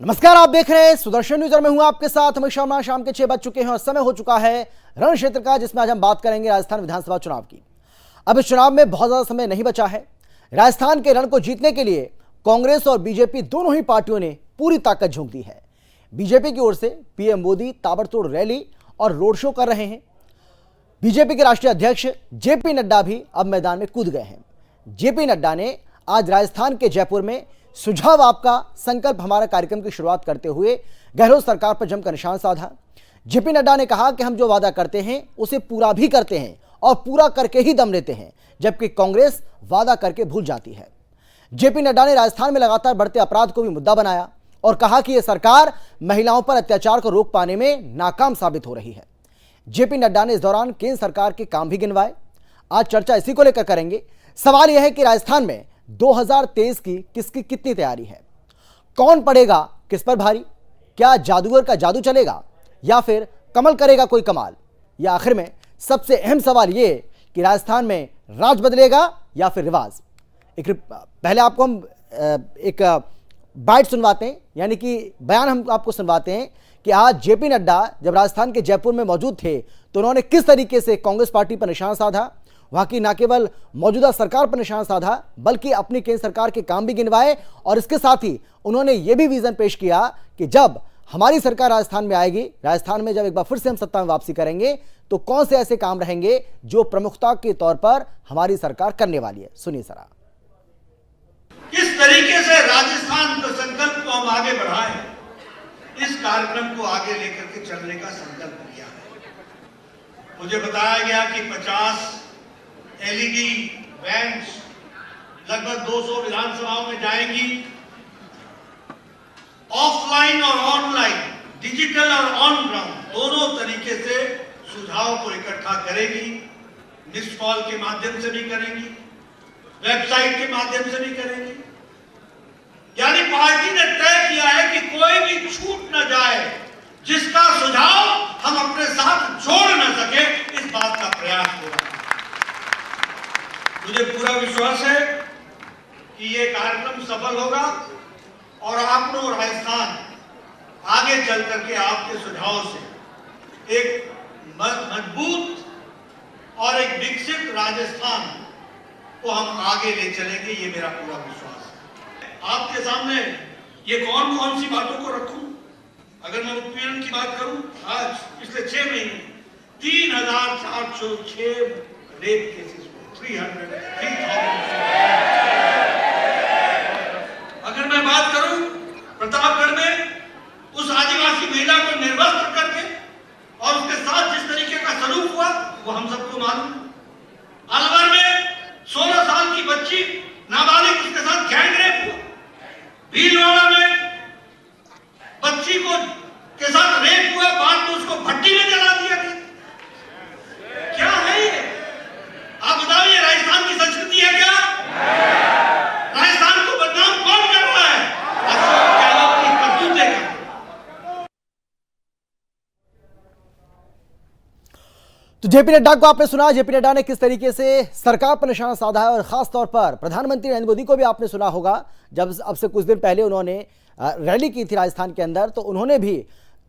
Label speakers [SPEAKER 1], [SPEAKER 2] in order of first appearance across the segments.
[SPEAKER 1] नमस्कार, आप देख रहे हैं सुदर्शन न्यूज और मैं हूं आपके साथ हमेशा। शाम के 6 बज चुके हैं और समय हो चुका है रण क्षेत्र का, जिसमें आज हम बात करेंगे राजस्थान विधानसभा चुनाव की। अब इस चुनाव में बहुत ज्यादा समय नहीं बचा है। राजस्थान के रण को जीतने के लिए कांग्रेस और बीजेपी दोनों ही पार्टियों ने पूरी ताकत झोंक दी है। बीजेपी की ओर से पीएम मोदी ताबड़तोड़ रैली और रोड शो कर रहे हैं। बीजेपी के राष्ट्रीय अध्यक्ष जेपी नड्डा भी अब मैदान में कूद गए हैं। जेपी नड्डा ने आज राजस्थान के जयपुर में सुझाव आपका संकल्प हमारा कार्यक्रम की शुरुआत करते हुए गहलोत सरकार पर जमकर निशान साधा। जेपी नड्डा ने कहा कि हम जो वादा करते हैं उसे पूरा भी करते हैं और पूरा करके ही दम लेते हैं, जबकि कांग्रेस वादा करके भूल जाती है। जेपी नड्डा ने राजस्थान में लगातार बढ़ते अपराध को भी मुद्दा बनाया और कहा कि यह सरकार महिलाओं पर अत्याचार को रोक पाने में नाकाम साबित हो रही है। जेपी नड्डा ने इस दौरान केंद्र सरकार के काम भी गिनवाए। आज चर्चा इसी को लेकर करेंगे। सवाल यह है कि राजस्थान में 2023 की किसकी कितनी तैयारी है, कौन पड़ेगा किस पर भारी, क्या जादूगर का जादू चलेगा या फिर कमल करेगा कोई कमाल, या आखिर में सबसे अहम सवाल यह कि राजस्थान में राज बदलेगा या फिर रिवाज। पहले आपको हम एक बाइट सुनवाते हैं, यानी कि बयान हम आपको सुनवाते हैं कि आज जेपी नड्डा जब राजस्थान के जयपुर में मौजूद थे तो उन्होंने किस तरीके से कांग्रेस पार्टी पर निशान साधा, वहां की न केवल मौजूदा सरकार पर निशान साधा बल्कि अपनी केंद्र सरकार के काम भी गिनवाए। और इसके साथ ही उन्होंने यह भी विजन पेश किया कि जब हमारी सरकार राजस्थान में आएगी, राजस्थान में जब एक बार फिर से हम सत्ता में वापसी करेंगे तो कौन से ऐसे काम रहेंगे जो प्रमुखता के तौर पर हमारी सरकार करने वाली है। सुनिए सरा।
[SPEAKER 2] किस तरीके से राजस्थान के संकल्प को हम आगे बढ़ाएं, इस कार्यक्रम को आगे लेकर के चलने का संकल्प लिया है। मुझे बताया गया कि 50 एलईडी वैन्स लगभग 200 विधानसभाओं में जाएंगी। ऑफलाइन और ऑनलाइन, डिजिटल और ऑन ग्राउंड दोनों तरीके से सुझाव को इकट्ठा करेगी। मिस्ड कॉल के माध्यम से भी करेंगी, वेबसाइट के माध्यम से भी करेंगी। यानी पार्टी ने तय किया है कि कोई भी छूट न जाए जिसका सुझाव हम अपने साथ जोड़ न सके, इस बात का प्रयास हो रहा है। मुझे पूरा विश्वास है कि ये कार्यक्रम सफल होगा और आप लोग राजस्थान आगे चल करके आपके सुझाव से एक मजबूत और एक विकसित राजस्थान को हम आगे ले चलेंगे, ये मेरा पूरा विश्वास है। आपके सामने ये कौन कौन सी बातों को रखूं? अगर मैं उत्पीड़न की बात करूं, आज पिछले 6 महीने 3406 रेप केसेस, 3,000। अगर मैं बात करूं प्रतापगढ़ में उस आदिवासी महिला को निर्वस्त्र करके और उसके साथ जिस तरीके का सलूक हुआ वो हम सबको मालूम। अलवर में 16 साल की बच्ची नाबालिग, उसके साथ गैंग रेप हुआ। भीलवाड़ा में बच्ची को के साथ रेप हुआ, बाद में उसको भट्टी में जला दिया गया। क्या है ये? आप बताइए, राजस्थान की संस्कृति है क्या? राजस्थान को बदनाम कौन कर रहा है? अशोक गहलोत की करतूतें का।
[SPEAKER 1] तो जेपी नड्डा को आपने सुना। जेपी नड्डा ने किस तरीके से सरकार पर निशाना साधा है और खास तौर पर प्रधानमंत्री नरेंद्र मोदी को भी आपने सुना होगा। जब अब से कुछ दिन पहले उन्होंने रैली की थी राजस्थान के अंदर, तो उन्होंने भी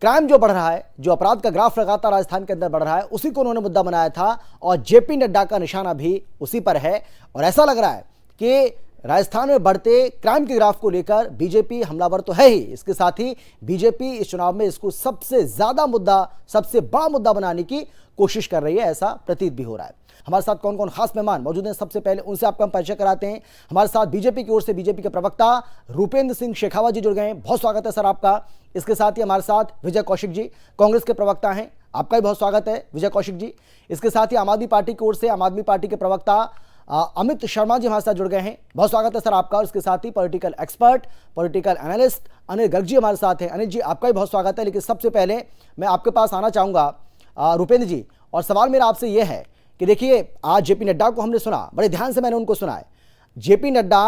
[SPEAKER 1] क्राइम जो बढ़ रहा है, जो अपराध का ग्राफ लगातार राजस्थान के अंदर बढ़ रहा है, उसी को उन्होंने मुद्दा बनाया था और जेपी नड्डा का निशाना भी उसी पर है। और ऐसा लग रहा है कि राजस्थान में बढ़ते क्राइम के ग्राफ को लेकर बीजेपी हमलावर तो है ही, इसके साथ ही बीजेपी इस चुनाव में इसको सबसे ज्यादा मुद्दा, सबसे बड़ा मुद्दा बनाने की कोशिश कर रही है, ऐसा प्रतीत भी हो रहा है। हमारे साथ कौन कौन खास मेहमान मौजूद हैं, सबसे पहले उनसे आपका हम परिचय कराते हैं। हमारे साथ बीजेपी की ओर से बीजेपी के प्रवक्ता रूपेंद्र सिंह शेखावत जी जुड़ गए हैं, बहुत स्वागत है सर आपका। इसके साथ ही हमारे साथ विजय कौशिक जी, कांग्रेस के प्रवक्ता हैं, आपका भी बहुत स्वागत है विजय कौशिक जी। इसके साथ ही आम आदमी पार्टी की ओर से आम आदमी पार्टी के प्रवक्ता अमित शर्मा जी हमारे साथ जुड़ गए हैं, बहुत स्वागत है सर आपका। और इसके साथ ही political expert, political analyst Anil Garg ji हमारे साथ हैं। अनिल जी, आपका भी बहुत स्वागत है। लेकिन सबसे पहले मैं आपके पास आना चाहूंगा रूपेंद्र जी, और सवाल मेरा आपसे यह है कि देखिए, आज जेपी नड्डा को हमने सुना, बड़े ध्यान से मैंने उनको सुना है। जेपी नड्डा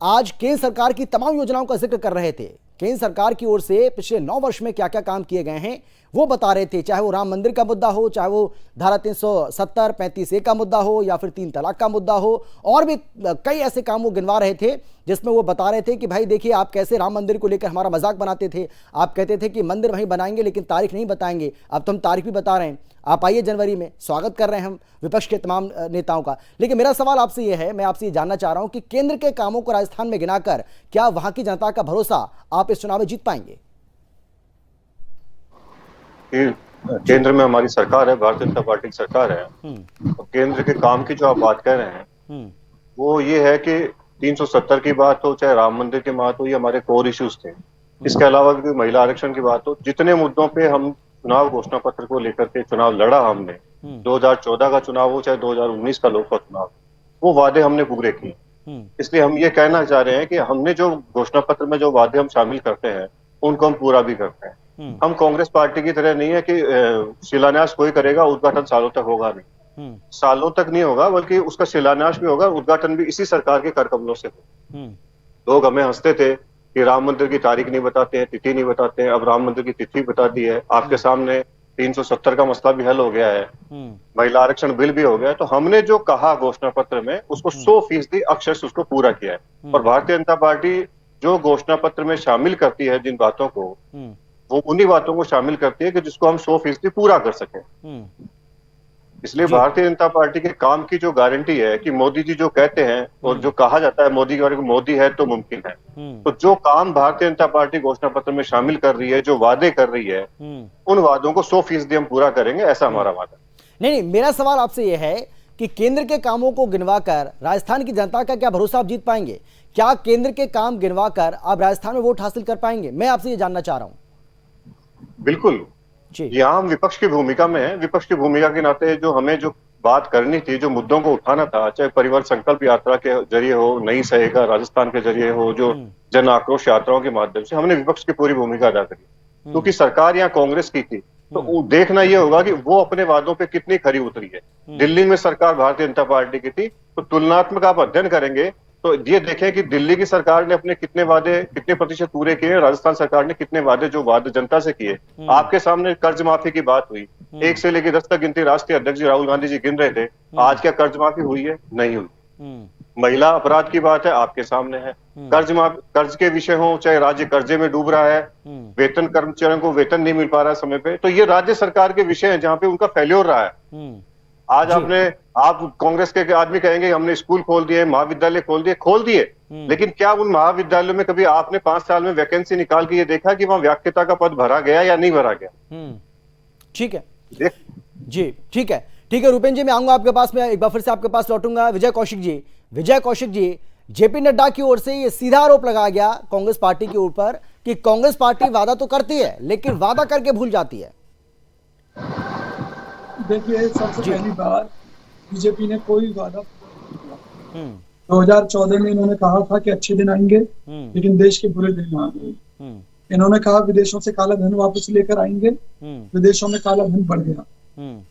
[SPEAKER 1] आज केंद्र सरकार की तमाम योजनाओं का जिक्र कर रहे थे। केंद्र सरकार की ओर से पिछले 9 वर्ष में क्या क्या काम किए गए हैं वो बता रहे थे, चाहे वो राम मंदिर का मुद्दा हो, चाहे वो धारा 370 35A का मुद्दा हो, या फिर 3 तलाक का मुद्दा हो, और भी कई ऐसे काम वो गिनवा रहे थे जिसमें वो बता रहे थे कि भाई देखिए आप कैसे राम मंदिर को लेकर हमारा मजाक बनाते थे, आप कहते थे कि मंदिर वहीं बनाएंगे लेकिन तारीख नहीं बताएंगे, अब तो हम तारीख भी बता रहे हैं, आप आइए जनवरी में, स्वागत कर रहे हैं हम विपक्ष के तमाम नेताओं का। लेकिन मेरा सवाल आपसे ये है, मैं आपसे ये जानना चाह रहा हूं कि केंद्र के कामों को राजस्थान में गिनाकर क्या वहां की जनता का भरोसा आप इस चुनाव में जीत पाएंगे?
[SPEAKER 3] केंद्र में हमारी सरकार है, भारतीय जनता पार्टी की सरकार है। तो केंद्र के काम की जो आप बात कर रहे हैं वो ये है कि 370 की बात हो, चाहे राम मंदिर की बात हो, ये हमारे कोर इश्यूज थे। इसके अलावा भी महिला आरक्षण की बात हो, जितने मुद्दों पे हम चुनाव घोषणा पत्र को लेकर के चुनाव लड़ा हमने, 2014 का चुनाव हो चाहे 2019 का लोकसभा चुनाव, वो वादे हमने पूरे किए। इसलिए हम ये कहना चाह रहे हैं कि हमने जो घोषणा पत्र में जो वादे हम शामिल करते हैं उनको हम पूरा भी करते हैं। हम कांग्रेस पार्टी की तरह नहीं है कि शिलान्यास कोई करेगा, उद्घाटन सालों तक होगा नहीं, सालों तक नहीं होगा, बल्कि उसका शिलान्यास भी होगा, उद्घाटन भी इसी सरकार के कर कमलों से होगा। लोग हमें हंसते थे कि राम मंदिर की तारीख नहीं बताते हैं, तिथि नहीं बताते हैं, अब राम मंदिर की तिथि बता दी है, आपके सामने 370 का मसला भी हल हो गया है, महिला आरक्षण बिल भी हो गया है। तो हमने जो कहा घोषणा पत्र में उसको 100% अक्षर उसको पूरा किया है। और भारतीय जनता पार्टी जो घोषणा पत्र में शामिल करती है जिन बातों को, वो उन्हीं बातों को शामिल करती है कि जिसको हम 100% पूरा कर सकें। इसलिए भारतीय जनता पार्टी के काम की जो गारंटी है कि मोदी जी जो कहते हैं और जो कहा जाता है मोदी के बारे में, मोदी है तो मुमकिन है, तो जो काम भारतीय जनता पार्टी घोषणा पत्र में शामिल कर रही है, जो वादे कर रही है, उन वादों को 100% हम पूरा करेंगे, ऐसा हमारा वादा।
[SPEAKER 1] नहीं, मेरा सवाल आपसे यह है कि केंद्र के कामों को गिनवाकर राजस्थान की जनता का क्या भरोसा आप जीत पाएंगे? क्या केंद्र के काम गिनवाकर आप राजस्थान में वोट हासिल कर पाएंगे? मैं आपसे ये जानना चाह रहा हूं।
[SPEAKER 3] बिल्कुल, यहाँ हम विपक्ष की भूमिका में है। विपक्ष की भूमिका के नाते जो हमें जो बात करनी थी, जो मुद्दों को उठाना था, चाहे परिवार संकल्प यात्रा के जरिए हो, नई सहेगा राजस्थान के जरिए हो, जो जन आक्रोश यात्राओं के माध्यम से, हमने विपक्ष की पूरी भूमिका अदा करी। क्योंकि सरकार यहाँ कांग्रेस की थी, तो देखना यह होगा कि वो अपने वादों पे कितनी खरी उतरी है। दिल्ली में सरकार भारतीय जनता पार्टी की थी, तो तुलनात्मक आप अध्ययन करेंगे तो ये देखें कि दिल्ली की सरकार ने अपने कितने वादे, कितने प्रतिशत पूरे किए, राजस्थान सरकार ने कितने वादे जो वादे जनता से किए। आपके सामने कर्ज माफी की बात हुई, 1 से लेकर 10 तक गिनती राष्ट्रीय अध्यक्ष राहुल गांधी जी गिन रहे थे। आज क्या कर्ज माफी हुई है? नहीं हुई। महिला अपराध की बात है, आपके सामने है। कर्ज के विषय हो, चाहे राज्य कर्जे में डूब रहा है, वेतन कर्मचारियों को वेतन नहीं मिल पा रहा है समय पे, तो ये राज्य सरकार के विषय है जहाँ पे उनका फेल्योर रहा है। आज आप कांग्रेस के आदमी कहेंगे हमने स्कूल खोल दिए, महाविद्यालय खोल दिए, लेकिन क्या उन महाविद्यालयों में कभी आपने 5 साल में वैकेंसी निकाल के ये देखा कि वहां व्याख्याता का पद भरा गया या नहीं भरा गया?
[SPEAKER 1] ठीक है जी, ठीक है रूपेन जी, मैं आऊंगा आपके पास, मैं एक बार फिर से आपके पास लौटूंगा। विजय कौशिक जी, जेपी नड्डा की ओर से ये सीधा आरोप लगाया गया कांग्रेस पार्टी के ऊपर कि कांग्रेस पार्टी वादा तो करती है लेकिन वादा करके भूल जाती है।
[SPEAKER 4] देखिए, सबसे पहली बार बीजेपी ने कोई वादा 2014 में इन्होंने कहा था कि अच्छे दिन आएंगे, लेकिन देश के बुरे दिन आ गए। इन्होंने कहा विदेशों से काला धन वापस लेकर आएंगे, विदेशों में काला धन बढ़ गया।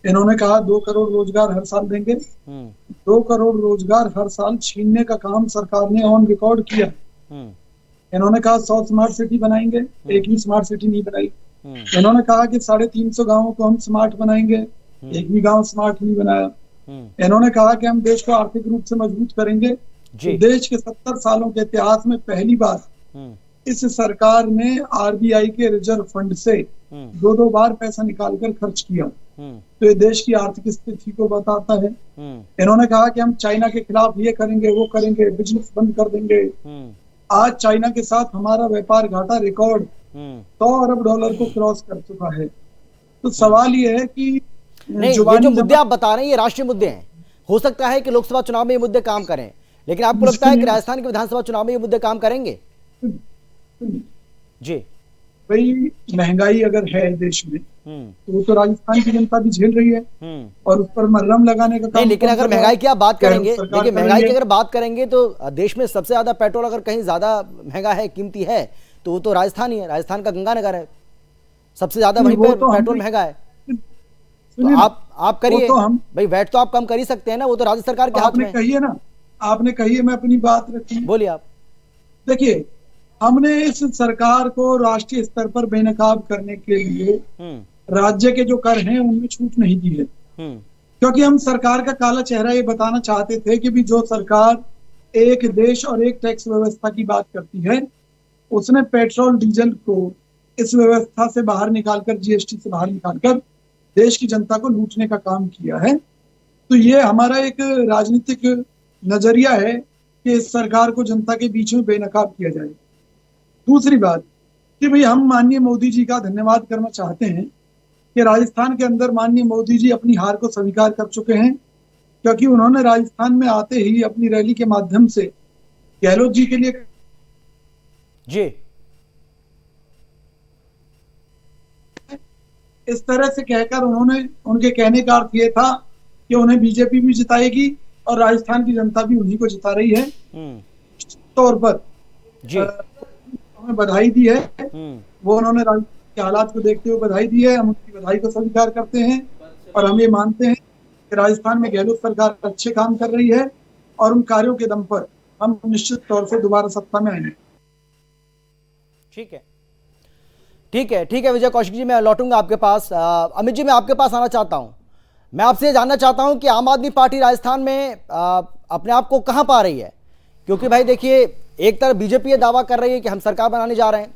[SPEAKER 4] इन्होंने कहा 2 करोड़ रोजगार हर साल देंगे, 2 करोड़ रोजगार हर साल छीनने का काम सरकार ने ऑन रिकॉर्ड किया। इन्होंने कहा 100 स्मार्ट सिटी बनाएंगे, एक भी स्मार्ट सिटी नहीं बनाई। इन्होंने कहा कि 350 गाँवों को हम स्मार्ट बनाएंगे, एक भी गांव स्मार्ट नहीं बनाया। इन्होंने कहा कि हम देश को आर्थिक रूप से मजबूत करेंगे। तो देश के 70 सालों के इतिहास में पहली बार इस सरकार ने आरबीआई के रिजर्व फंड से 2 बार पैसा निकालकर खर्च किया, तो ये देश की आर्थिक स्थिति को बताता है। इन्होंने कहा कि हम चाइना के खिलाफ ये करेंगे, वो करेंगे, बिजनेस बंद कर देंगे। आज चाइना के साथ हमारा व्यापार घाटा रिकॉर्ड $100 अरब को क्रॉस कर चुका है। तो सवाल ये है कि
[SPEAKER 1] नहीं, ये जो मुद्दे आप बता रहे हैं ये राष्ट्रीय मुद्दे हैं। हो सकता है कि लोकसभा चुनाव में ये मुद्दे काम करें, लेकिन आपको लगता है कि राजस्थान के विधानसभा चुनाव में ये मुद्दे काम करेंगे? जी
[SPEAKER 4] भाई, महंगाई अगर है देश में तो वो तो राजस्थान की जनता भी झेल रही है और उस पर मरहम लगाने का काम।
[SPEAKER 1] लेकिन अगर महंगाई की आप बात करेंगे, देखिए महंगाई की अगर बात करेंगे तो देश में सबसे ज्यादा पेट्रोल अगर कहीं ज्यादा महंगा है, कीमती है, तो वो तो राजस्थान ही है। राजस्थान का गंगानगर है, सबसे ज्यादा वहीं पर पेट्रोल महंगा है। तो आप करिए तो भाई, वैट तो आप कम कर ही सकते हैं ना, वो तो राज्य सरकार के हाथ में है।
[SPEAKER 4] कहिए ना, आपने कहिए, मैं अपनी बात रखी।
[SPEAKER 1] बोलिए आप।
[SPEAKER 4] देखिए, हमने इस सरकार को राष्ट्रीय स्तर पर बेनकाब करने के लिए राज्य के जो कर हैं उनमें छूट नहीं दी है, क्योंकि हम सरकार का काला चेहरा ये बताना चाहते थे कि भी जो सरकार एक देश और एक टैक्स व्यवस्था की बात करती है, उसने पेट्रोल डीजल को इस व्यवस्था से बाहर निकालकर, जीएसटी से बाहर निकालकर देश की जनता को लूटने का काम किया है। तो ये हमारा एक राजनीतिक नजरिया है कि इस सरकार को जनता के बीच में बेनकाब किया जाए। दूसरी बात कि भाई हम माननीय मोदी जी का धन्यवाद करना चाहते हैं कि राजस्थान के अंदर माननीय मोदी जी अपनी हार को स्वीकार कर चुके हैं, क्योंकि उन्होंने राजस्थान में आते ही अपनी रैली के माध्यम से गहलोत जी के लिए
[SPEAKER 1] जी
[SPEAKER 4] इस तरह से कहकर उन्होंने, उनके कहने का अर्थ ये था कि उन्हें बीजेपी भी जिताएगी और राजस्थान की जनता भी उन्हीं को जिता रही है। तौर पर
[SPEAKER 1] जी
[SPEAKER 4] हमें बधाई दी है, वो उन्होंने राजस्थान के हालात को देखते हुए बधाई दी है। हम उनकी बधाई को स्वीकार करते हैं और हम ये मानते हैं कि राजस्थान में गहलोत सरकार अच्छे काम कर रही है और उन कार्यों के दम पर हम निश्चित तौर से दोबारा सत्ता में आएंगे।
[SPEAKER 1] ठीक है, ठीक है, ठीक है विजय कौशिक जी, मैं लौटूंगा आपके पास। अमित जी, मैं आपके पास आना चाहता हूं। मैं आपसे ये जानना चाहता हूं कि आम आदमी पार्टी राजस्थान में अपने आप को कहां पा रही है? क्योंकि भाई देखिए, एक तरफ बीजेपी ये दावा कर रही है कि हम सरकार बनाने जा रहे हैं,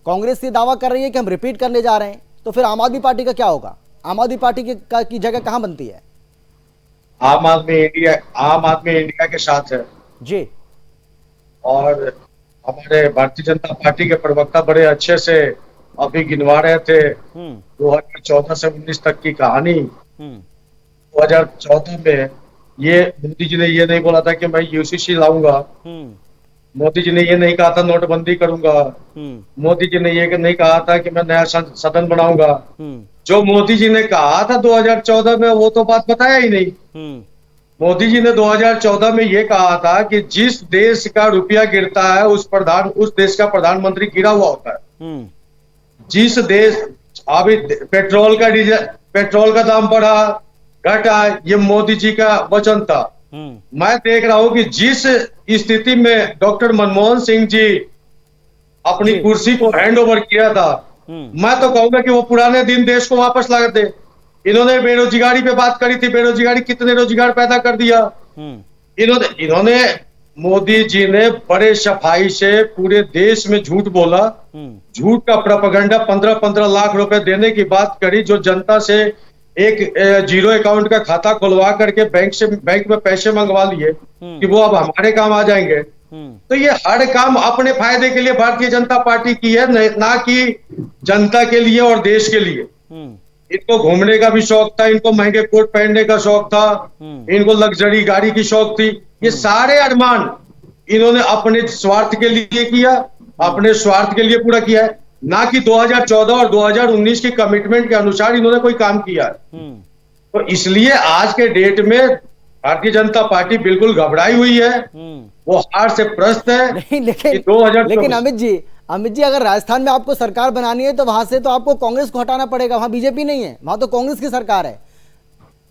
[SPEAKER 1] कांग्रेस ये दावा कर रही है कि हम रिपीट करने जा रहे हैं, तो फिर आम आदमी पार्टी का क्या होगा? आम आदमी पार्टी की जगह कहां बनती है?
[SPEAKER 5] आम आदमी इंडिया के साथ है
[SPEAKER 1] जी,
[SPEAKER 5] और हमारे भारतीय जनता पार्टी के प्रवक्ता बड़े अच्छे से अभी गिनवा रहे थे 2014 से 19 तक की कहानी। 2014 में ये मोदी जी ने ये नहीं बोला था कि मैं यूसीसी लाऊंगा, मोदी जी ने ये नहीं कहा था नोटबंदी करूंगा, मोदी जी ने ये नहीं कहा था कि मैं नया सदन बनाऊंगा। जो मोदी जी ने कहा था 2014 में वो तो बात बताया ही नहीं। मोदी जी ने 2014 में ये कहा था कि जिस देश का रुपया गिरता है उस देश का प्रधानमंत्री गिरा हुआ होता है। जिस देश अभी पेट्रोल का दाम बढ़ा घटा, ये मोदी जी का वचन था। मैं देख रहा हूं कि जिस स्थिति में डॉक्टर मनमोहन सिंह जी अपनी कुर्सी को हैंड ओवर किया था, मैं तो कहूंगा कि वो पुराने दिन देश को वापस ला दे। इन्होंने बेरोजगारी पे बात करी थी, बेरोजगारी कितने रोजगार पैदा कर दिया इन्होंने मोदी जी ने बड़े सफाई से पूरे देश में झूठ बोला, झूठ का प्रोपेगेंडा 15-15 लाख रुपए देने की बात करी, जो जनता से एक जीरो अकाउंट का खाता खुलवा करके बैंक में पैसे मंगवा लिए कि वो अब हमारे काम आ जाएंगे। तो ये हर काम अपने फायदे के लिए भारतीय जनता पार्टी की है, ना कि जनता के लिए और देश के लिए। इनको घूमने का भी शौक था, इनको महंगे कोट पहनने का शौक था, इनको लग्जरी गाड़ी की शौक थी। ये सारे अरमान इन्होंने अपने स्वार्थ के लिए किया, अपने स्वार्थ के लिए पूरा किया है, ना कि 2014 और 2019 की कमिटमेंट के अनुसार इन्होंने कोई काम किया है। तो इसलिए आज के डेट में भारतीय जनता पार्टी बिल्कुल घबराई हुई है, वो हार से प्रस्त है।
[SPEAKER 1] लेकिन अमित जी अगर राजस्थान में आपको सरकार बनानी है तो वहां से तो आपको कांग्रेस को हटाना पड़ेगा, वहां बीजेपी नहीं है, वहां तो कांग्रेस की सरकार है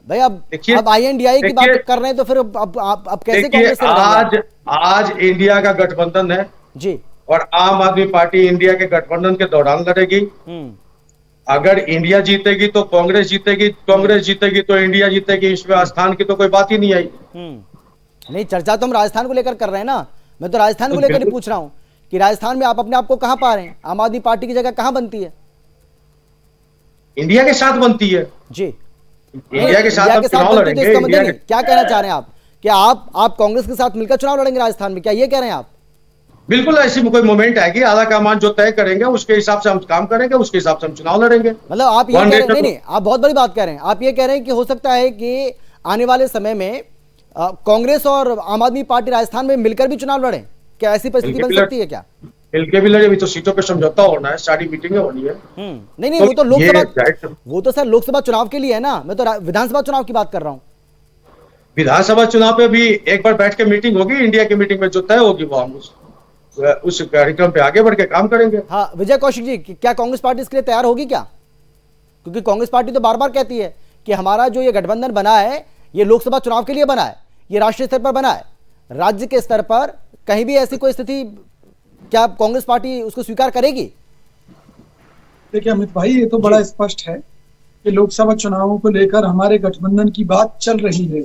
[SPEAKER 1] भाई। अब INDI की बात कर रहे हैं तो फिर अब कैसे कांग्रेस से
[SPEAKER 5] आज इंडिया का गठबंधन है
[SPEAKER 1] जी, और
[SPEAKER 5] आम आदमी पार्टी इंडिया के गठबंधन के दौरान लड़ेगी। अगर इंडिया जीतेगी तो कांग्रेस जीतेगी, कांग्रेस जीतेगी तो इंडिया जीतेगी, इसमें स्थान की तो कोई बात ही नहीं आई।
[SPEAKER 1] नहीं, चर्चा तो हम राजस्थान को लेकर कर रहे हैं ना, मैं तो राजस्थान को लेकर ही पूछ रहा हूं कि राजस्थान में आप अपने आप को कहां पा रहे हैं? आम आदमी पार्टी की जगह कहां बनती है?
[SPEAKER 5] इंडिया के साथ बनती है
[SPEAKER 1] जी,
[SPEAKER 5] इंडिया के साथ चुनाव लड़ेंगे।
[SPEAKER 1] क्या कहना चाह रहे हैं आप? क्या आप कांग्रेस के साथ मिलकर चुनाव लड़ेंगे राजस्थान में, क्या ये कह रहे हैं आप?
[SPEAKER 5] बिल्कुल, ऐसी कोई मोमेंट आएगी, आला कमान जो तय करेंगे उसके हिसाब से हम काम करेंगे, उसके हिसाब से हम चुनाव लड़ेंगे।
[SPEAKER 1] मतलब आप ये कह रहे हैं, नहीं, आप बहुत बड़ी बात कह रहे हैं। आप ये कह रहे हैं कि हो सकता है कि आने वाले समय में कांग्रेस और आम आदमी पार्टी राजस्थान में मिलकर भी चुनाव लड़े, क्या ऐसी परिस्थिति बन सकती है? क्या
[SPEAKER 5] मिलकर भी लड़े? अभी तो सीटों पे समझौता होना है, सारी मीटिंगें होनी है।
[SPEAKER 1] नहीं, वो तो लोकसभा, वो तो सर लोकसभा चुनाव के लिए है ना, मैं तो विधानसभा चुनाव की बात कर रहा हूँ।
[SPEAKER 5] विधानसभा चुनाव पे भी एक बार बैठ के मीटिंग होगी, इंडिया की मीटिंग में जो तय होगी वो हम उस कार्यक्रम पे आगे बढ़ के काम करेंगे।
[SPEAKER 1] हाँ विजय कौशिक जी, क्या कांग्रेस पार्टी इसके लिए तैयार होगी क्या? क्योंकि कांग्रेस पार्टी तो बार बार कहती है कि हमारा जो ये गठबंधन बना है ये लोकसभा चुनाव के लिए बना है, ये राष्ट्रीय स्तर पर बना है, राज्य के स्तर पर कहीं भी ऐसी कोई स्थिति क्या कांग्रेस पार्टी उसको स्वीकार करेगी?
[SPEAKER 4] देखिए अमित भाई, ये तो बड़ा स्पष्ट है कि लोकसभा चुनावों को लेकर हमारे गठबंधन की बात चल रही है,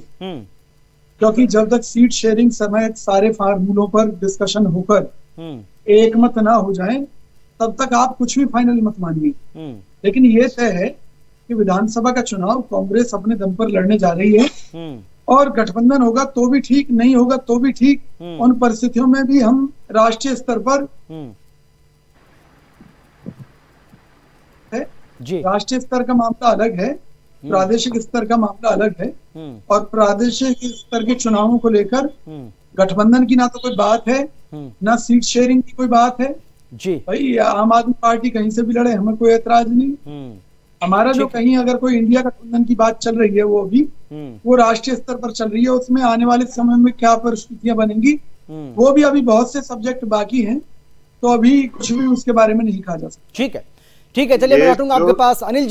[SPEAKER 4] क्योंकि जब तक सीट शेयरिंग समेत सारे फार्मूलों पर डिस्कशन होकर एक मत ना हो जाए तब तक आप कुछ भी फाइनल मत मानिए। लेकिन ये तय है कि विधानसभा का चुनाव कांग्रेस अपने दम पर लड़ने जा रही है और गठबंधन होगा तो भी ठीक, नहीं होगा तो भी ठीक। उन परिस्थितियों में भी हम राष्ट्रीय स्तर पर
[SPEAKER 1] जी,
[SPEAKER 4] राष्ट्रीय स्तर का मामला अलग है, प्रादेशिक स्तर का मामला अलग है। और प्रादेशिक स्तर के चुनावों को लेकर गठबंधन की ना तो कोई बात है, ना सीट शेयरिंग की कोई बात है।
[SPEAKER 1] जी
[SPEAKER 4] भाई आम आदमी पार्टी कहीं से भी लड़े, हमें कोई ऐतराज नहीं। हमारा जो कहीं अगर कोई इंडिया गठबंधन की बात चल रही है वो अभी वो राष्ट्रीय स्तर पर चल रही है। उसमें आने वाले समय में क्या परिस्थितियां बनेंगी वो भी अभी बहुत से सब्जेक्ट बाकी हैं, तो अभी कुछ भी उसके बारे में नहीं कहा जा सकता।
[SPEAKER 1] ठीक है, ठीक है, चलिए मैं लौटूंगा आपके पास। अनिल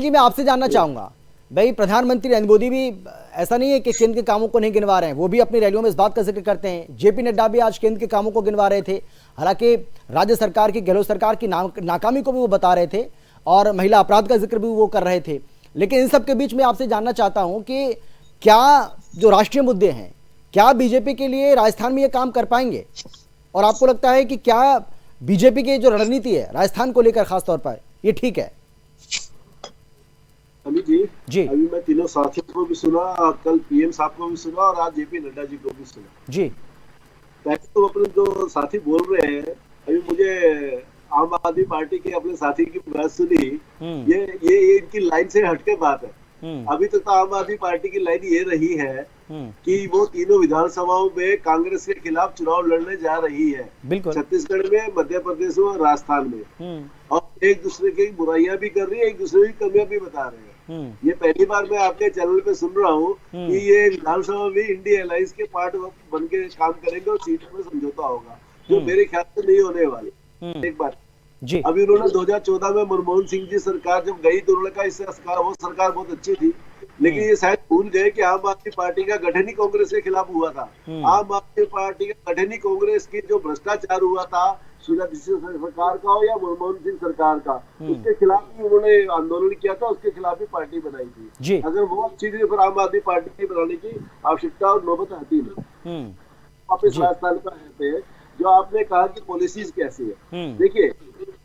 [SPEAKER 1] जी मैं आपसे जानना चाहूंगा, भाई प्रधानमंत्री नरेंद्र मोदी भी ऐसा नहीं है कि केंद्र के कामों को नहीं गिनवा रहे हैं, वो भी अपनी रैलियों में इस बात का जिक्र करते हैं। जेपी नड्डा भी आज केंद्र के कामों को गिनवा रहे थे, हालांकि राज्य सरकार की, गहलोत सरकार की नाकामी को भी वो बता रहे थे और महिला अपराध का जिक्र भी वो कर रहे थे। लेकिन इन सब के बीच में आपसे जानना चाहता हूं कि क्या जो राष्ट्रीय मुद्दे हैं, क्या बीजेपी के लिए राजस्थान में ये काम कर पाएंगे? और आपको लगता है कि क्या बीजेपी की जो रणनीति है राजस्थान को लेकर खासतौर पर ये ठीक है?
[SPEAKER 6] अमित जी, अभी मैं तीनों साथियों को भी सुना, कल पीएम साहब को भी सुना और आज जेपी नड्डा जी को भी सुना
[SPEAKER 1] जी।
[SPEAKER 6] पहले तो अपने जो साथी बोल रहे हैं, अभी मुझे आम आदमी पार्टी के अपने साथी की बात सुनी, ये इनकी लाइन से हटके बात है। अभी तक तो आम आदमी पार्टी की लाइन ये रही है कि वो तीनों विधानसभाओं में कांग्रेस के खिलाफ चुनाव लड़ने जा रही है, छत्तीसगढ़ में, मध्य प्रदेश में और राजस्थान में, और एक दूसरे की बुराइयां भी कर रही है, एक दूसरे की कमियां भी बता रहे हैं। ये पहली बार मैं आपके चैनल पे सुन रहा हूँ कि ये विधानसभा में इंडिया अलायंस के पार्ट बन के काम करेंगे और सीटों में समझौता होगा, जो मेरे ख्याल से नहीं होने वाले। एक बार
[SPEAKER 1] जी,
[SPEAKER 6] अभी उन्होंने 2014 में मनमोहन सिंह जी सरकार जब गई तो उन्होंने कहा इससे वो सरकार बहुत अच्छी थी, लेकिन ये शायद भूल गए कि आम आदमी पार्टी का गठन ही कांग्रेस के खिलाफ हुआ था। आम आदमी पार्टी का गठन ही कांग्रेस की जो भ्रष्टाचार हुआ था, शीला दीक्षित सरकार का हो या मनमोहन सिंह सरकार का, उसके खिलाफ भी उन्होंने आंदोलन किया था, उसके खिलाफ भी पार्टी बनाई थी। अगर वो अच्छी थी फिर आम आदमी पार्टी की बनाने की आवश्यकता और नौबत आती नहीं। वापिस राजस्थान पर रहते हैं, जो आपने कहा कि पॉलिसीज कैसी है, देखिए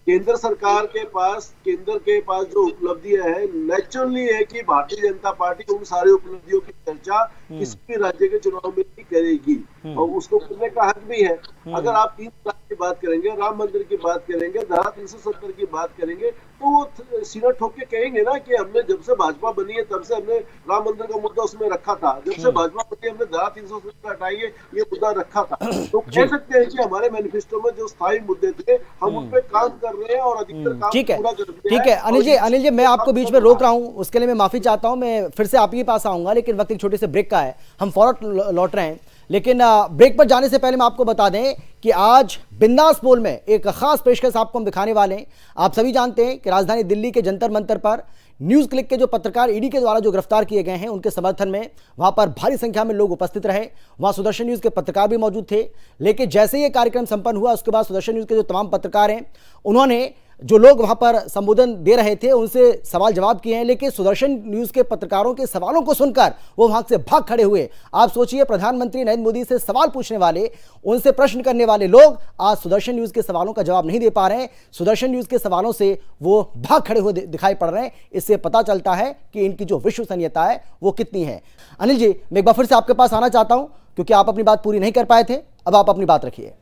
[SPEAKER 6] केंद्र सरकार के पास, केंद्र के पास जो उपलब्धियां है, नेचुरली है कि भारतीय जनता पार्टी उन सारी उपलब्धियों की चर्चा किसी भी राज्य के चुनाव में ही करेगी और उसको करने का हक भी है। अगर आप 3 तलाक की बात करेंगे, राम मंदिर की बात करेंगे, धारा 370 की बात करेंगे, तो वो सीना ठोक के कहेंगे ना कि हमने जब से भाजपा बनी है तब से हमने राम मंदिर का मुद्दा उसमें रखा था, जब से भाजपा बनी हमने धारा 370 हटाई है, ये मुद्दा रखा था। तो कह सकते हैं कि हमारे मैनिफेस्टो में जो स्थायी मुद्दे थे हम उन पर काम कर रहे हैं और अधिकतर काम पूरा कर रहे हैं।
[SPEAKER 1] ठीक है अनिल जी मैं आपको बीच में रोक रहा हूँ, उसके लिए मैं माफी चाहता हूँ। मैं फिर से आप ही के पास आऊंगा, लेकिन वक्त एक छोटे से ब्रेक का है, हम फौरन लौट रहे हैं। लेकिन ब्रेक पर जाने से पहले मैं आपको बता दें कि आज बिंदास पोल में एक खास पेशकश आपको हम दिखाने वाले हैं। आप सभी जानते हैं कि राजधानी दिल्ली के जंतर मंतर पर न्यूज क्लिक के जो पत्रकार ईडी के द्वारा जो गिरफ्तार किए गए हैं, उनके समर्थन में वहां पर भारी संख्या में लोग उपस्थित रहे। वहां सुदर्शन न्यूज के पत्रकार भी मौजूद थे। लेकिन जैसे ही ये कार्यक्रम संपन्न हुआ, उसके बाद सुदर्शन न्यूज के जो तमाम पत्रकार हैं, उन्होंने जो लोग वहां पर संबोधन दे रहे थे उनसे सवाल जवाब किए हैं। लेकिन सुदर्शन न्यूज के पत्रकारों के सवालों को सुनकर वो वहां से भाग खड़े हुए। आप सोचिए, प्रधानमंत्री नरेंद्र मोदी से सवाल पूछने वाले, उनसे प्रश्न करने वाले लोग आज सुदर्शन न्यूज के सवालों का जवाब नहीं दे पा रहे हैं। सुदर्शन न्यूज के सवालों से वो भाग खड़े हुए दिखाई पड़ रहे हैं। इससे पता चलता है कि इनकी जो विश्वसनीयता है वो कितनी है। अनिल जी, मैं एक बार फिर से आपके पास आना चाहता हूं, क्योंकि आप अपनी बात पूरी नहीं कर पाए थे। अब आप अपनी बात रखिए।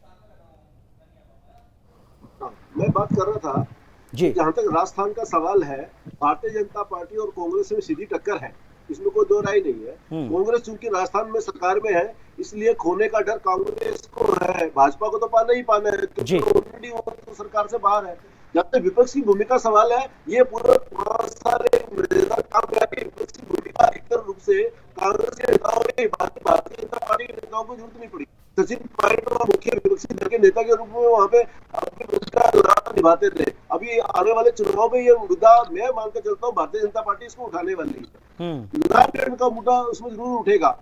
[SPEAKER 6] मैं बात कर रहा था जी, जहां तक राजस्थान का सवाल है, भारतीय जनता पार्टी और कांग्रेस में सीधी टक्कर है, इसमें कोई दो राय नहीं है। कांग्रेस चूंकि राजस्थान में सरकार में है, इसलिए खोने का डर कांग्रेस को है, भाजपा को तो पाना ही पाना है, क्योंकि ऑलरेडी वो तो सरकार से बाहर है। जब तक विपक्ष की भूमिका सवाल है, ये पूरा सारे काम विपक्ष की भूमिका अधिकतर रूप से कांग्रेस के नेताओं ने, भारतीय जनता पार्टी के नेताओं को जरूरत नहीं पड़ी। सचिन पायलट और मुख्य विपक्षी दल के नेता के रूप में वहाँ पे अपनी भूमिका निभाते थे। अभी आने वाले चुनाव में ये मुद्दा मैं मानकर चलता हूँ भारतीय जनता पार्टी इसको उठाने वाली है। नागालैंड का मुद्दा उसमें जरूर उठेगा।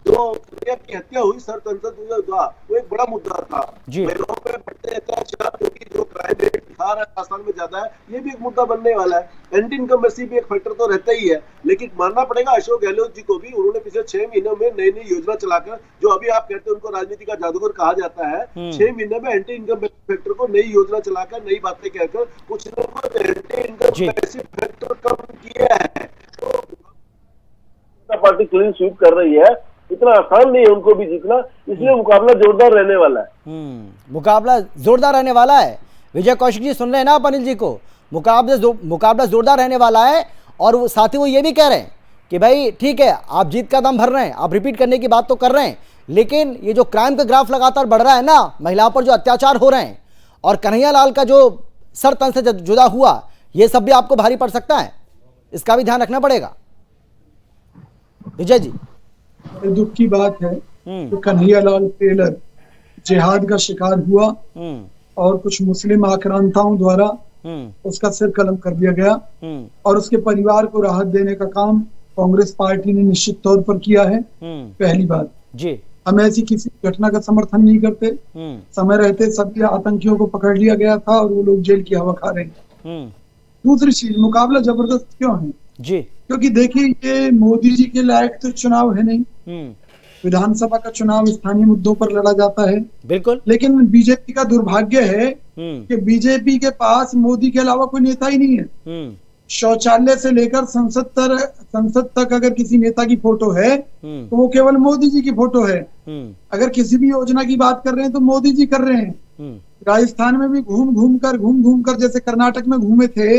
[SPEAKER 6] जो की हत्या हुई सरतंत्र, वो एक बड़ा मुद्दा था। महिलाओं पे बढ़ते अत्याचार, जो क्राइम रेट खा रहा है राजस्थान में ज्यादा है, ये भी एक मुद्दा बनने वाला है। एंटी इनकम्बेंसी भी एक फैक्टर तो रहता ही है, लेकिन मानना पड़ेगा अशोक गहलोत जी को भी, उन्होंने पिछले 6 महीनों में नई नई योजना चलाकर, जो अभी आप कहते हैं उनको राजनीति का जादूगर कहा जाता है, 6 महीने में एंटी इनकम्बेंसी फैक्टर को नई योजना चलाकर, नई बातें कहकर कुछ न कुछ एंटी इनकम्बेंसी फैक्टर कम किया है। पार्टी क्लीन स्वीप कर रही है, इतना आसान नहीं है उनको भी जीतना, इसलिए मुकाबला जोरदार रहने वाला है।
[SPEAKER 1] मुकाबला जोरदार रहने वाला है। विजय कौशिक जी सुन रहे हैं ना आप अनिल जी को, मुकाबला जोरदार रहने वाला है। और साथ ही वो ये भी कह रहे हैं कि भाई ठीक है, आप जीत का दम भर रहे हैं, आप रिपीट करने की बात तो कर रहे हैं, लेकिन ये जो क्राइम का ग्राफ लगातार बढ़ रहा है ना, महिलाओं पर जो अत्याचार हो रहे हैं, और कन्हैया लाल का जो सर तन से जुदा हुआ, ये सब भी आपको भारी पड़ सकता है, इसका भी ध्यान रखना पड़ेगा। विजय जी,
[SPEAKER 4] दुख की बात है कि कन्हैया लाल टेलर जिहाद का शिकार हुआ और कुछ मुस्लिम आक्रांताओं द्वारा उसका सिर कलम कर दिया गया, और उसके परिवार को राहत देने का काम कांग्रेस पार्टी ने निश्चित तौर पर किया है। पहली बात जी, हम ऐसी किसी घटना का समर्थन नहीं करते। समय रहते सभी आतंकियों को पकड़ लिया गया था और वो लोग जेल की हवा खा रहे हैं। दूसरी चीज, मुकाबला जबरदस्त क्यों है जी? क्योंकि देखिए, ये मोदी जी के लायक तो चुनाव है नहीं। विधानसभा का चुनाव स्थानीय मुद्दों पर लड़ा जाता है, बिल्कुल, लेकिन बीजेपी का दुर्भाग्य है कि बीजेपी के पास मोदी के अलावा कोई नेता ही नहीं है। शौचालय से लेकर संसद तक अगर किसी नेता की फोटो है तो वो केवल मोदी जी की फोटो है। अगर किसी भी योजना की बात कर रहे हैं तो मोदी जी कर रहे हैं। राजस्थान में भी घूम घूम कर जैसे कर्नाटक में घूमे थे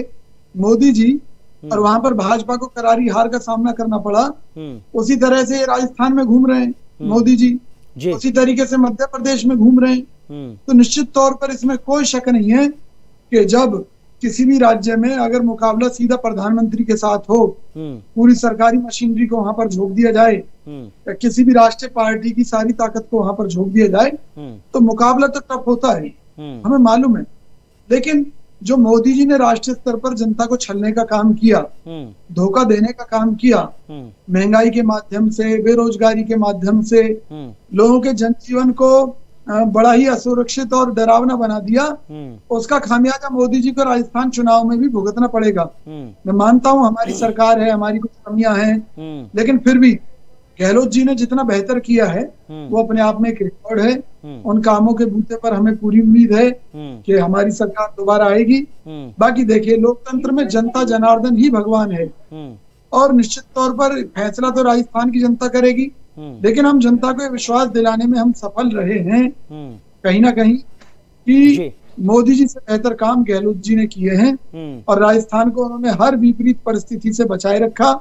[SPEAKER 4] मोदी जी, और वहां पर भाजपा को करारी हार का सामना करना पड़ा, उसी तरह से राजस्थान में घूम रहे हैं मोदी जी, उसी तरीके से मध्य प्रदेश में घूम रहे हैं। तो निश्चित तौर पर इसमें कोई शक नहीं है कि जब किसी भी राज्य में अगर मुकाबला सीधा प्रधानमंत्री के साथ हो, पूरी सरकारी मशीनरी को वहां पर झोंक दिया जाए, या किसी भी राष्ट्रीय पार्टी की सारी ताकत को वहां पर झोंक दिया जाए, तो मुकाबला तो टफ होता है, हमें मालूम है। लेकिन जो मोदी जी ने राष्ट्रीय स्तर पर जनता को छलने का काम किया, धोखा देने का काम किया, महंगाई के माध्यम से, बेरोजगारी के माध्यम से लोगों के जनजीवन को बड़ा ही असुरक्षित और डरावना बना दिया, उसका खामियाजा मोदी जी को राजस्थान चुनाव में भी भुगतना पड़ेगा। मैं मानता हूं हमारी सरकार है, हमारी कुछ कमियां हैं, लेकिन फिर भी गहलोत जी ने जितना बेहतर किया है वो अपने आप में एक रिकॉर्ड है। उन कामों के बूते पर हमें पूरी उम्मीद है कि हमारी सरकार दोबारा आएगी। बाकी देखिए, लोकतंत्र में जनता जनार्दन ही भगवान है, और निश्चित तौर पर फैसला तो राजस्थान की जनता करेगी, लेकिन हम जनता को विश्वास दिलाने में हम सफल रहे हैं कहीं ना कहीं कि मोदी जी से बेहतर काम गहलोत जी ने किए हैं, और राजस्थान को उन्होंने हर विपरीत परिस्थिति से बचाए रखा,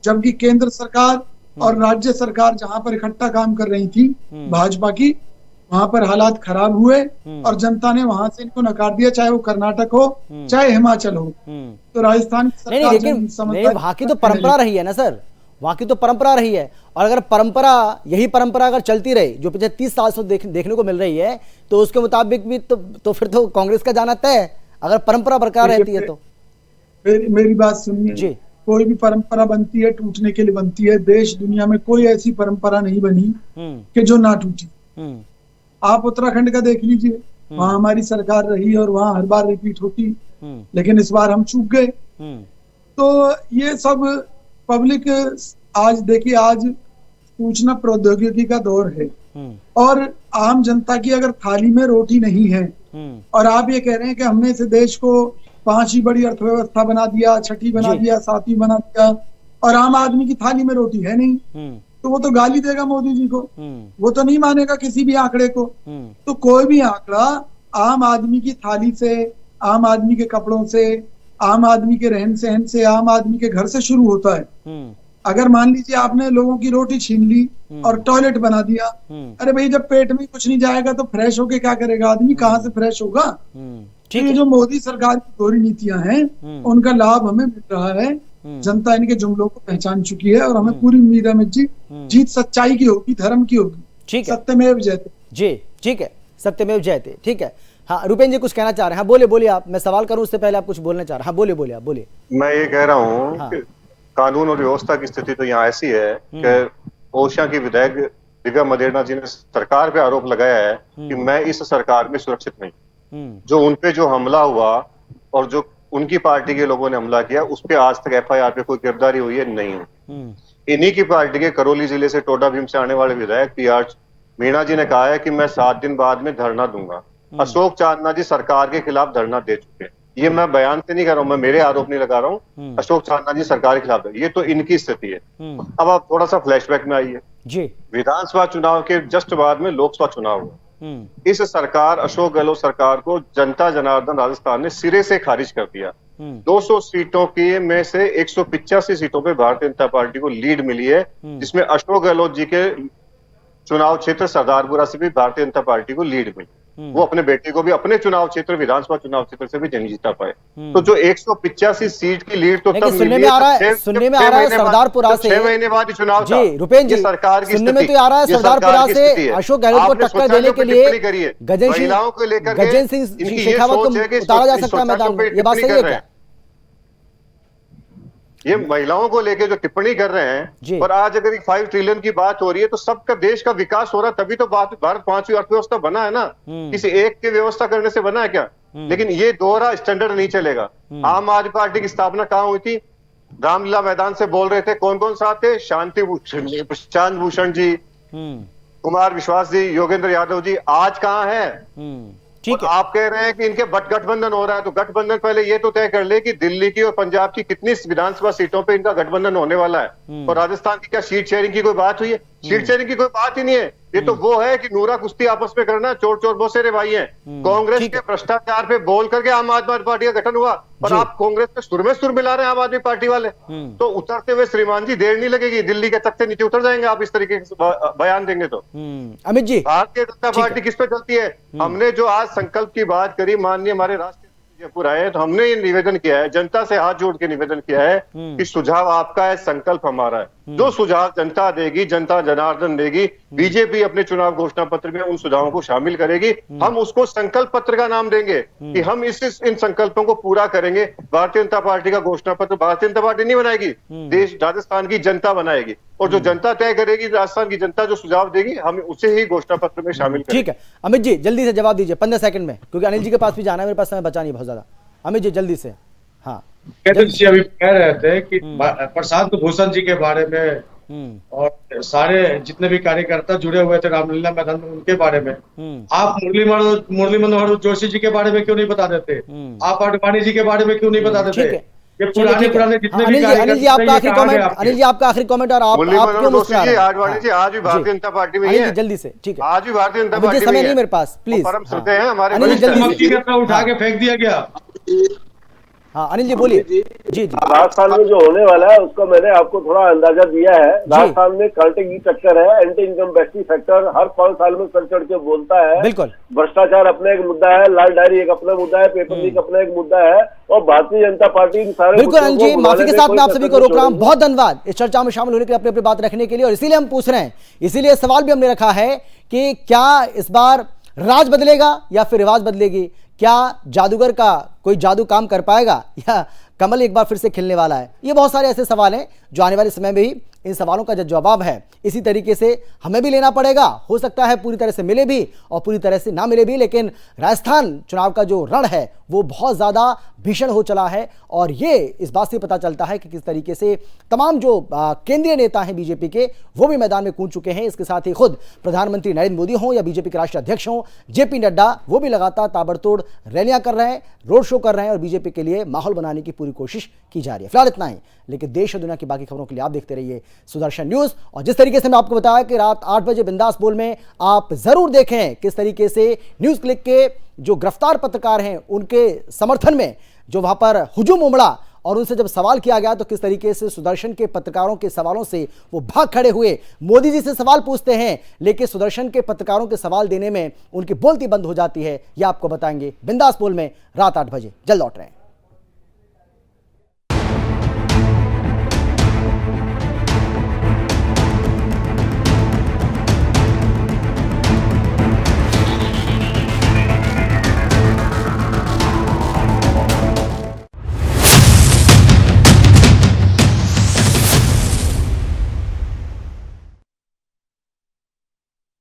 [SPEAKER 4] जबकि केंद्र सरकार और राज्य सरकार जहां पर इकट्ठा काम कर रही थी भाजपा की, वहां पर हालात खराब हुए और जनता ने वहां से इनको नकार दिया, चाहे वो कर्नाटक हो चाहे हिमाचल हो। तो राजस्थान की सरकार
[SPEAKER 1] लेकिन वहां की तो परंपरा रही है ना सर, वहां की तो परंपरा रही है, और अगर यही परंपरा अगर चलती रही जो पिछले 30 साल से देखने को मिल रही है, तो उसके मुताबिक भी तो फिर तो कांग्रेस का जाना तय है, अगर परंपरा बरकरार रहती है तो।
[SPEAKER 4] मेरी बात सुनिए जी, कोई भी परंपरा बनती है टूटने के लिए बनती है। देश दुनिया में कोई ऐसी परंपरा नहीं बनी कि जो ना टूटी। आप उत्तराखंड का देख लीजिए, वहां हमारी सरकार रही और वहां हर बार रिपीट होती, लेकिन इस बार हम चूक गए। तो ये सब पब्लिक, आज देखिए, आज सूचना प्रौद्योगिकी का दौर है, और आम जनता की अगर थाली में रोटी नहीं है, और आप ये कह रहे हैं कि हमने इस देश को 5वीं बड़ी अर्थव्यवस्था बना दिया, 6वीं बना दिया, 7वीं बना दिया, और आम आदमी की थाली में रोटी है नहीं, तो वो तो गाली देगा मोदी जी को, वो तो नहीं मानेगा किसी भी आंकड़े को। तो कोई भी आंकड़ा आम आदमी की थाली से, आम आदमी के कपड़ों से, आम आदमी के रहन सहन से, आम आदमी के घर से शुरू होता है। अगर मान लीजिए आपने लोगों की रोटी छीन ली और टॉयलेट बना दिया, अरे भाई जब पेट में कुछ नहीं जाएगा तो फ्रेश होके क्या करेगा आदमी, कहाँ से फ्रेश होगा। ये जो मोदी सरकार की दोहरी नीतियां हैं, उनका लाभ हमें मिल रहा है, जनता इनके जुमलों को पहचान चुकी है, और हमें पूरी उम्मीद है जी, जीत सच्चाई की होगी, धर्म की होगी। सत्यमेव जयते जी, ठीक है, सत्यमेव जयते, ठीक है। हाँ, रुपेन जी कुछ कहना चाह रहे हैं? हाँ, बोलिए आप। मैं सवाल करूं उससे पहले आप कुछ बोलना चाह रहे हैं? हाँ, बोलिए आप बोलिए।
[SPEAKER 3] मैं ये कह रहा हूँ हाँ। कि कानून और व्यवस्था की स्थिति तो यहाँ ऐसी है कि ओडिशा की विधायक दिव्या मदेरणा जी ने सरकार पे आरोप लगाया है कि मैं इस सरकार में सुरक्षित नहीं। जो उनपे जो हमला हुआ और जो उनकी पार्टी के लोगों ने हमला किया, उस पे आज तक एफआईआर पे कोई गिरफ्तारी हुई है नहीं हुई। इन्हीं की पार्टी के करौली जिले से टोडा भीम से आने वाले विधायक पीआर मीणा जी ने कहा है कि मैं 7 दिन बाद में धरना दूंगा। अशोक चांदना जी सरकार के खिलाफ धरना दे चुके हैं। ये मैं बयान से नहीं कर रहा हूं, मैं मेरे आरोप नहीं लगा रहा हूं, अशोक चांदना जी सरकार के खिलाफ। ये तो इनकी स्थिति है। अब आप थोड़ा सा फ्लैशबैक में आइए
[SPEAKER 1] जी।
[SPEAKER 3] विधानसभा चुनाव के जस्ट बाद में लोकसभा चुनाव हुआ। इस सरकार, अशोक गहलोत सरकार को जनता जनार्दन राजस्थान ने सिरे से खारिज कर दिया। 200 सीटों के में से 185 सीटों पे भारतीय जनता पार्टी को लीड मिली है, जिसमें अशोक गहलोत जी के चुनाव क्षेत्र सरदारपुरा से भी भारतीय जनता पार्टी को लीड मिली। वो अपने बेटे को भी अपने चुनाव क्षेत्र, विधानसभा चुनाव क्षेत्र से भी नहीं जीता पाए। तो जो 185 सीट की लीड तो तब
[SPEAKER 1] सुनने में आ रहा है सरदारपुरा से
[SPEAKER 3] 6 महीने बाद ही चुनाव था।
[SPEAKER 1] जी रुपेन जी,
[SPEAKER 3] सरकार की
[SPEAKER 1] सुनने में तो आ रहा है सरदारपुरा से अशोक गहलोत को टक्कर देने के लिए गजेंद्र सिंह शेखावत को उतारा जा सकता है मैदान में। ये बात सही है क्या?
[SPEAKER 3] ये महिलाओं को लेकर जो टिप्पणी कर रहे हैं, और आज अगर 5 ट्रिलियन की बात हो रही है तो सबका देश का विकास हो रहा है, तभी तो भारत 5वीं अर्थव्यवस्था बना है ना। किसी एक की व्यवस्था करने से बना है क्या? लेकिन ये दोहरा स्टैंडर्ड नहीं चलेगा। आम आदमी पार्टी की स्थापना कहाँ हुई थी? रामलीला मैदान से बोल रहे थे, कौन कौन सा थे? शांति भूषण, प्रशांत भूषण जी, कुमार विश्वास जी, योगेंद्र यादव जी। आज कहाँ है?
[SPEAKER 1] ठीक है।
[SPEAKER 3] आप कह रहे हैं कि इनके गठबंधन हो रहा है, तो गठबंधन पहले ये तो तय कर ले कि दिल्ली की और पंजाब की कितनी विधानसभा सीटों पे इनका गठबंधन होने वाला है। और राजस्थान की क्या सीट शेयरिंग की कोई बात हुई है? सीट शेयरिंग की कोई बात ही नहीं है। ये तो वो है कि नूरा कुश्ती आपस में करना, चोर चोर बोसेरे भाई हैं। कांग्रेस के भ्रष्टाचार पे बोल करके आम आदमी पार्टी का गठन हुआ, और आप कांग्रेस में सुर मिला रहे हैं आम आदमी पार्टी वाले। तो उतरते हुए श्रीमान जी देर नहीं लगेगी, दिल्ली के तख्ते नीचे उतर जाएंगे आप इस तरीके से बयान देंगे तो।
[SPEAKER 1] अमित जी,
[SPEAKER 3] भारतीय जनता पार्टी किस पे चलती है? हमने जो आज संकल्प की बात करी, माननीय हमारे राष्ट्रीय जयपुर आए, तो हमने ये निवेदन किया है, जनता से हाथ जोड़ के निवेदन किया है कि सुझाव आपका है, संकल्प हमारा है। जो सुझाव जनता देगी, जनता जनार्दन देगी, बीजेपी अपने चुनाव घोषणा पत्र में उन सुझावों को शामिल करेगी। हम उसको संकल्प पत्र का नाम देंगे कि हम इन संकल्पों को पूरा करेंगे। भारतीय जनता पार्टी का घोषणा पत्र भारतीय जनता पार्टी नहीं बनाएगी, देश राजस्थान की जनता बनाएगी। और जो जनता तय करेगी, राजस्थान की जनता जो सुझाव देगी, हम उसे ही घोषणा पत्र में शामिल करेंगे।
[SPEAKER 1] ठीक है अमित जी, जल्दी से जवाब दीजिए 15 सेकंड में, क्योंकि अनिल जी के पास भी जाना है, मेरे पास समय बचा नहीं बहुत ज्यादा। अमित जी जल्दी से। हाँ,
[SPEAKER 5] अभी कह रहे थे कि प्रशांत भूषण जी के बारे में और सारे जितने भी कार्यकर्ता जुड़े हुए थे रामलीला मैदान में, उनके बारे में आप मुरली मनोहर जोशी जी के बारे में क्यों नहीं बता देते? आप आडवाणी जी के बारे में क्यों नहीं बता देते? ये पुराने जितने भी
[SPEAKER 1] अनिल जी आपका आखिरी कमेंट, अनिल जी आपका आखिरी कमेंट। और आप क्यों मुस्कुरा रहे हैं?
[SPEAKER 3] आडवाणी जी आज भी भारतीय जनता पार्टी में है,
[SPEAKER 1] जल्दी से। ठीक है,
[SPEAKER 3] आज भी भारतीय जनता पार्टी में
[SPEAKER 1] समय नहीं मेरे पास, प्लीज।
[SPEAKER 3] परम श्रद्धेय हैं हमारे,
[SPEAKER 5] उठा के फेंक दिया गया।
[SPEAKER 1] हाँ अनिल जी बोलिए। जी जी,
[SPEAKER 6] राजस्थान में जो होने वाला है उसका मैंने आपको थोड़ा अंदाजा दिया है। राजस्थान में कांटे की टक्कर है, एंटी इनकम टैक्स फैक्टर हर 5 साल में चढ़ चढ़ के बोलता है।
[SPEAKER 1] बिल्कुल,
[SPEAKER 6] भ्रष्टाचार अपना एक मुद्दा है, लाल डायरी एक अपना मुद्दा है, पेपर लीक अपना एक मुद्दा है, और भारतीय जनता पार्टी इन सारे
[SPEAKER 1] बिल्कुल। अनिल जी माफी के साथ मैं आप सभी को रोक रहा हूँ, बहुत धन्यवाद इस चर्चा में शामिल होने के लिए, अपनी बात रखने के लिए। और इसीलिए हम पूछ रहे हैं, इसीलिए सवाल भी हमने रखा है कि क्या इस बार राज बदलेगा या फिर रिवाज बदलेगी? क्या जादूगर का कोई जादू काम कर पाएगा, या कमल एक बार फिर से खिलने वाला है? ये बहुत सारे ऐसे सवाल हैं जो आने वाले समय में भी इन सवालों का जो जवाब है इसी तरीके से हमें भी लेना पड़ेगा। हो सकता है पूरी तरह से मिले भी और पूरी तरह से ना मिले भी, लेकिन राजस्थान चुनाव का जो रण है वो बहुत ज़्यादा भीषण हो चला है। और ये इस बात से पता चलता है कि किस तरीके से तमाम जो केंद्रीय नेता हैं बीजेपी के, वो भी मैदान में कूद चुके हैं। इसके साथ ही खुद प्रधानमंत्री नरेंद्र मोदी हों या बीजेपी के राष्ट्रीय अध्यक्ष हों जेपी नड्डा, वो भी लगातार ताबड़तोड़ रैलियां कर रहे हैं, रोड शो कर रहे हैं और बीजेपी के लिए माहौल बनाने की पूरी कोशिश की जा रही है। फिलहाल इतना ही, लेकिन देश और दुनिया की बाकी खबरों के लिए आप देखते रहिए सुदर्शन न्यूज। और जिस तरीके से मैं आपको बताया कि रात 8 बजे बिंदास बोल में आप जरूर देखें किस तरीके से न्यूज क्लिक के जो गिरफ्तार पत्रकार हैं उनके समर्थन में जो वहां पर हुजूम उमड़ा और उनसे जब सवाल किया गया तो किस तरीके से सुदर्शन के पत्रकारों के सवालों से वो भाग खड़े हुए। मोदी जी से सवाल पूछते हैं लेकिन सुदर्शन के पत्रकारों के सवाल देने में उनकी बोलती बंद हो जाती है। यह आपको बताएंगे बिंदास बोल में रात 8 बजे। जल्द लौट रहे हैं।